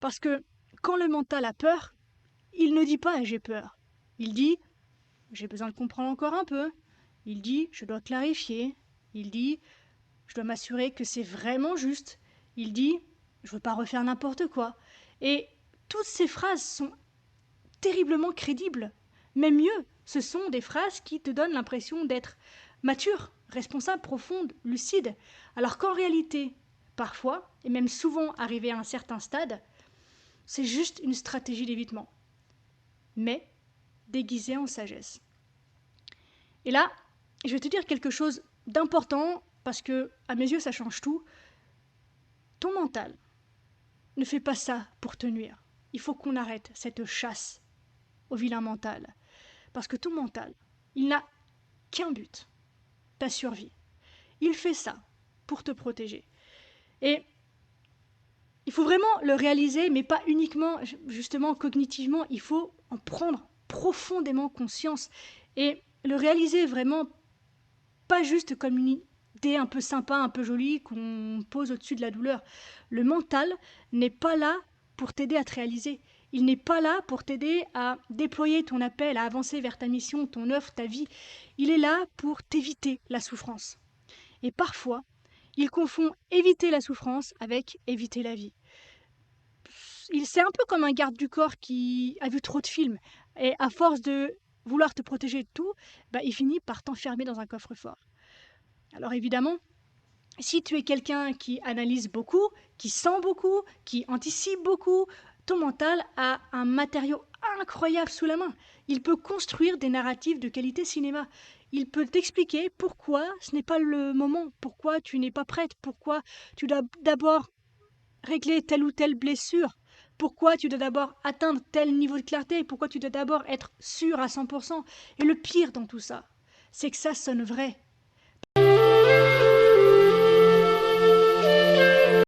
Parce que quand le mental a peur, il ne dit pas j'ai peur. Il dit j'ai besoin de comprendre encore un peu. Il dit je dois clarifier. Il dit je dois m'assurer que c'est vraiment juste. Il dit je veux pas refaire n'importe quoi. Et toutes ces phrases sont terriblement crédibles. Mais mieux, ce sont des phrases qui te donnent l'impression d'être mature, responsable, profonde, lucide. Alors qu'en réalité, parfois, et même souvent arrivé à un certain stade, c'est juste une stratégie d'évitement, mais déguisée en sagesse. Et là, je vais te dire quelque chose d'important, parce que, à mes yeux, ça change tout. Ton mental ne fait pas ça pour te nuire. Il faut qu'on arrête cette chasse au vilain mental. Parce que ton mental, il n'a qu'un but, ta survie. Il fait ça pour te protéger. Et il faut vraiment le réaliser, mais pas uniquement, justement, cognitivement, il faut en prendre profondément conscience et le réaliser vraiment pas juste comme une idée un peu sympa, un peu jolie qu'on pose au-dessus de la douleur. Le mental n'est pas là pour t'aider à te réaliser. Il n'est pas là pour t'aider à déployer ton appel, à avancer vers ta mission, ton œuvre, ta vie. Il est là pour t'éviter la souffrance. Et parfois, il confond éviter la souffrance avec éviter la vie. C'est un peu comme un garde du corps qui a vu trop de films. Et à force de vouloir te protéger de tout, bah, il finit par t'enfermer dans un coffre-fort. Alors évidemment, si tu es quelqu'un qui analyse beaucoup, qui sent beaucoup, qui anticipe beaucoup, ton mental a un matériau incroyable sous la main. Il peut construire des narratifs de qualité cinéma. Il peut t'expliquer pourquoi ce n'est pas le moment, pourquoi tu n'es pas prête, pourquoi tu dois d'abord régler telle ou telle blessure, pourquoi tu dois d'abord atteindre tel niveau de clarté, pourquoi tu dois d'abord être sûr à 100%. Et le pire dans tout ça, c'est que ça sonne vrai.